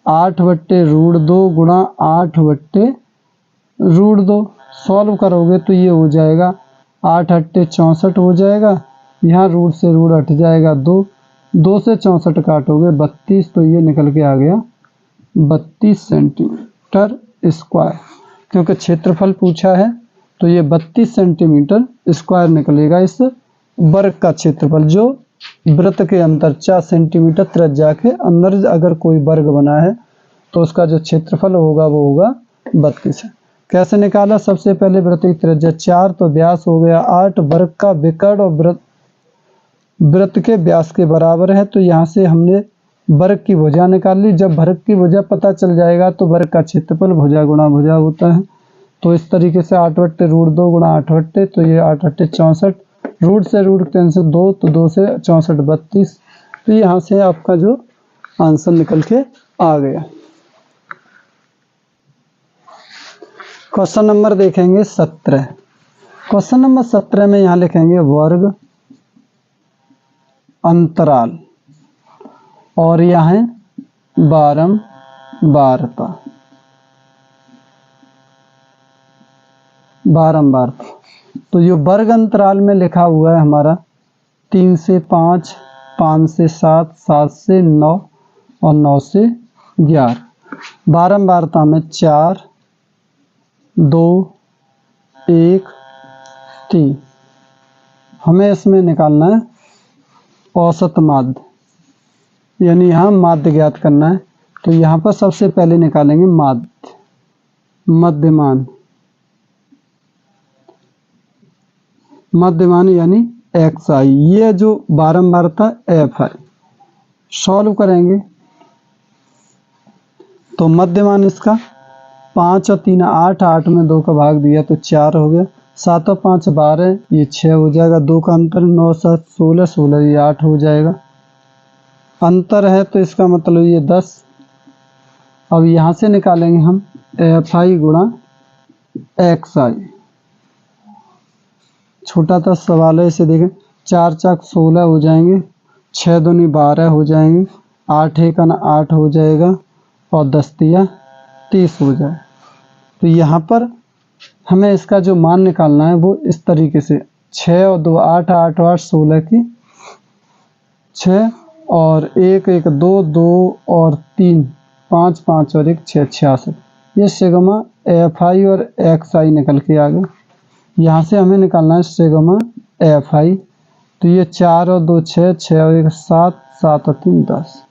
8/√2 गुणा 8/√2। सॉल्व करोगे तो ये हो जाएगा 8×8 = 64 हो जाएगा। यहाँ रूट से रूट हट जाएगा 2 से 64 काटोगे 32, तो ये निकल के आ गया 32 सेंटीमीटर स्क्वायर। क्योंकि क्षेत्रफल पूछा है तो ये 32 सेंटीमीटर स्क्वायर निकलेगा इस वर्ग का क्षेत्रफल, जो वृत्त के अंदर 4 सेंटीमीटर त्रिज्या के अंदर अगर कोई वर्ग बना है तो उसका जो क्षेत्रफल होगा वो होगा 32 है। कैसे निकाला, सबसे पहले वृत्त की त्रिज्या 4 तो व्यास हो गया 8, वर्ग का विकर्ण और वृत्त के व्यास के बराबर है। तो यहाँ से हमने वर्ग की भुजा निकाल ली। जब वर्ग की भुजा पता चल जाएगा तो वर्ग का क्षेत्रफल भुजा गुणा भुजा होता है। तो इस तरीके से 8/√2 गुणा 8/, तो ये 8×8 = 64, रूट से रूट कैंसिल 2, तो 2 से 64 32। तो यहाँ से आपका जो आंसर निकल के आ गया। क्वेश्चन नंबर देखेंगे 17। क्वेश्चन नंबर 17 में यहाँ लिखेंगे वर्ग अंतराल और यहाँ है बारंबारता। तो ये वर्ग अंतराल में लिखा हुआ है हमारा 3 से 5, 5 से 7, 7 से 9 और 9 से 11। बारंबारता में 4, 2, 1, 3। हमें इसमें निकालना है औसत माध्य, यानी यहाँ माध्य ज्ञात करना है। तो यहाँ पर सबसे पहले निकालेंगे माध्य, मध्यमान, मध्यमान यानी xi। ये जो बारंबारता f है, सॉल्व करेंगे तो मध्यमान इसका 5 और 3 8, 8 में 2 का भाग दिया तो 4 हो गया। 7 और 5 12, ये 6 हो जाएगा। 2 का अंतर 9 7 16, 16 ये 8 हो जाएगा। अंतर है तो इसका मतलब ये 10। अब यहाँ से निकालेंगे हम fi गुणा xi। छोटा सा सवाल है, इसे देखें। 4 × 16 हो जाएंगे, 6 दूनी 12 हो जाएंगे, 8 × 1 = 8 हो जाएगा और 10 × 30 हो जाए। तो यहाँ पर हमें इसका जो मान निकालना है वो इस तरीके से 6 और 2 8, 8 8 16 की 6 और 1 1 2 2 और 3 5 5 और 1 6 66। ये सिग्मा fi और xi निकल के आ गया। यहाँ से हमें निकालना है सिग्मा fi। तो ये 4 और 2 6, 6 और 1 7, 7 और 3 10।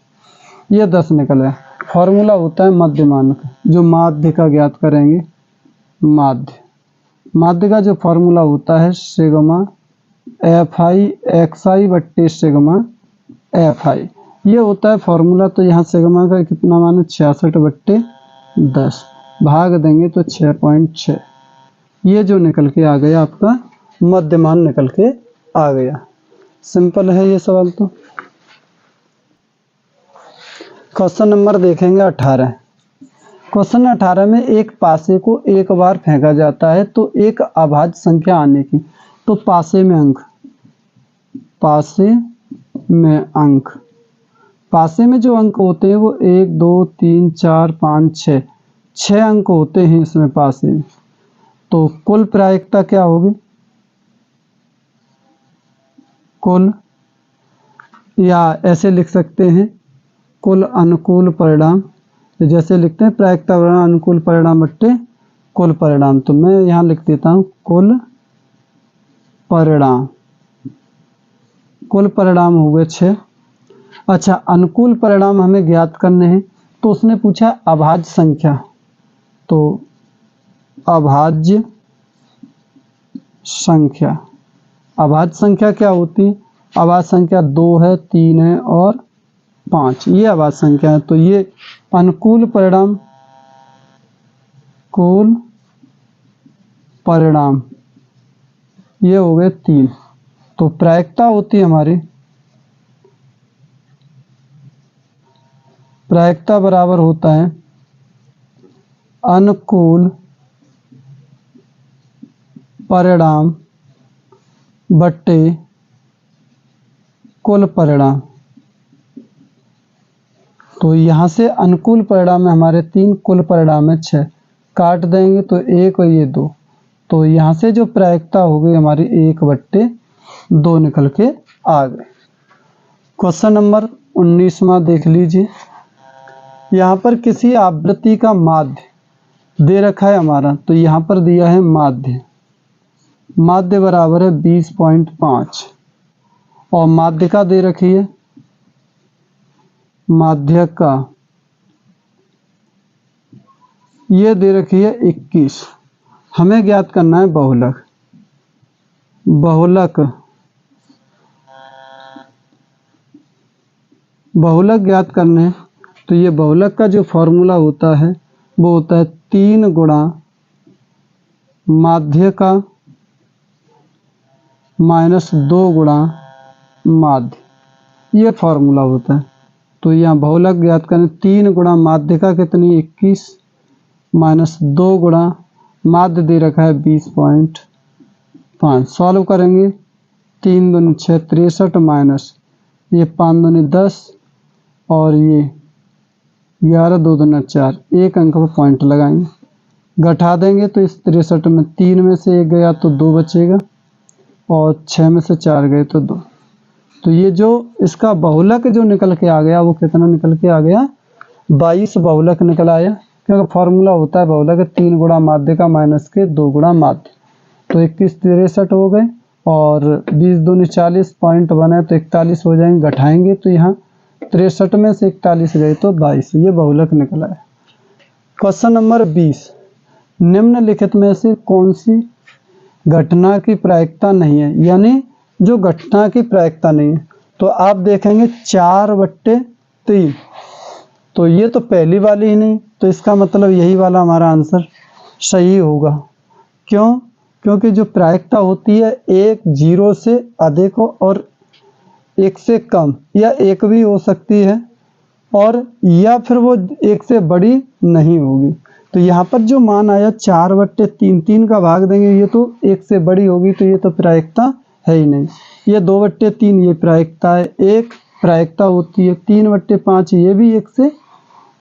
ये 10 निकले। फॉर्मूला होता है मध्यमान का, जो माध्य का ज्ञात करेंगे। माध्य का जो फॉर्मूला होता है sigma fi xi/, sigma fi, ये होता है फॉर्मूला। तो यहाँ सिग्मा का कितना मान है 66/10, भाग देंगे तो 6.6। ये जो निकल के आ गया आपका मध्यमान निकल के आ गया। सिंपल है ये सवाल। तो क्वेश्चन नंबर देखेंगे 18। क्वेश्चन 18 में एक पासे को एक बार फेंका जाता है तो एक अभाज्य संख्या आने की। तो पासे में अंक, पासे में जो अंक होते हैं वो 1 2 3 4 5 6, 6 अंक होते हैं इसमें पासे में। तो कुल प्रायिकता क्या होगी, कुल, या ऐसे लिख सकते हैं कुल अनुकूल परिणाम। जैसे लिखते हैं प्रायिकता अनुकूल परिणाम बट्टे कुल परिणाम। तो मैं यहाँ लिख देता हूँ कुल परिणाम। कुल परिणाम हो गए 6। अच्छा, अनुकूल परिणाम हमें ज्ञात करने हैं तो उसने पूछा अभाज्य संख्या। तो अभाज्य संख्या अभाज्य संख्या क्या होती है? अभाज्य संख्या 2 है, 3 है और 5, ये अभाज्य संख्या है। तो ये अनुकूल परिणाम, कुल परिणाम ये हो गए 3। तो प्रायिकता होती है हमारी, प्रायिकता बराबर होता है अनुकूल परिणाम बट्टे कुल परिणाम। तो यहाँ से अनुकूल परिणाम में हमारे 3, कुल परिणाम है 6, काट देंगे तो 1 और ये 2। तो यहाँ से जो प्रायिकता हो गई हमारी 1/2 निकल के आ गए। क्वेश्चन नंबर 19वां देख लीजिए। यहाँ पर किसी आवृत्ति का माध्य दे रखा है हमारा, तो यहाँ पर दिया है माध्य, माध्य बराबर है 20.5 और माध्यिका दे रखी है, माध्यिका ये दे रखी है 21। हमें ज्ञात करना है बहुलक। बहुलक बहुलक ज्ञात करने, तो ये बहुलक का जो फॉर्मूला होता है वो होता है 3 गुणा माध्यिका माइनस 2 गुणा माध्य, ये फॉर्मूला होता है। तो यहाँ बहुलक ज्ञात करें, 3 गुणा माध्यिका कितनी 21 माइनस 2 गुणा माध्य दे रखा है 20.5। सॉल्व करेंगे, 3 दूनी 6 63 माइनस ये 5 दूनी 10 और ये 11 2 दूना 4, एक अंक पर पॉइंट लगाएंगे, घटा देंगे तो इस 63 में 3 में से 1 गया तो 2 बचेगा और 6 में से 4 गए तो 2। तो ये जो इसका बहुलक जो निकल के आ गया वो कितना निकल के आ गया? 22 बहुलक निकल आया, क्योंकि फॉर्मूला होता है बहुलक 3 गुणा माध्यिका माइनस के 2 गुणा माध्य। तो 21 63 हो गए और 20 दूनी 40 पॉइंट बने तो 41 हो जाएंगे, घटाएंगे तो यहाँ 63 में से 41 गए तो 22, ये बहुलक निकला है। क्वेश्चन नंबर 20, निम्नलिखित में से कौन सी घटना की प्रायिकता नहीं है? यानी जो घटना की प्रायिकता नहीं है, तो आप देखेंगे 4/3, तो ये तो पहली वाली ही नहीं, तो इसका मतलब यही वाला हमारा आंसर सही होगा। क्यों? क्योंकि जो प्रायिकता होती है 1 0 से अधिक हो और 1 से कम, या 1 भी हो सकती है और या फिर वो 1 से बड़ी नहीं होगी। तो यहाँ पर जो मान आया 4/3, 3 का भाग देंगे, ये तो 1 से बड़ी होगी, तो ये तो प्रायिकता है ही नहीं। ये 2/3 ये प्रायिकता है, 1 प्रायिकता होती है, 3/5 ये भी 1 से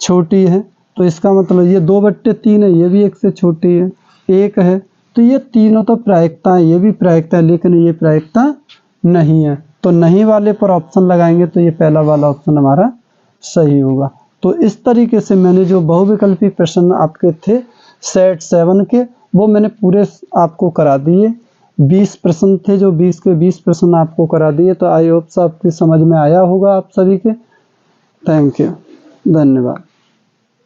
छोटी है, तो इसका मतलब ये 2/3 है, ये भी 1 से छोटी है, 1 है, तो ये तीनों तो प्रायिकता है, ये भी प्रायिकता है, लेकिन ये प्रायिकता नहीं है। तो नहीं वाले पर ऑप्शन लगाएंगे तो ये पहला वाला ऑप्शन हमारा सही होगा। तो इस तरीके से मैंने जो बहुविकल्पी प्रश्न आपके थे सेट 7 के, वो मैंने पूरे आपको करा दिए। 20 प्रश्न थे, जो 20 के 20 प्रश्न आपको करा दिए। तो आई होप आपकी समझ में आया होगा आप सभी के। थैंक यू, धन्यवाद।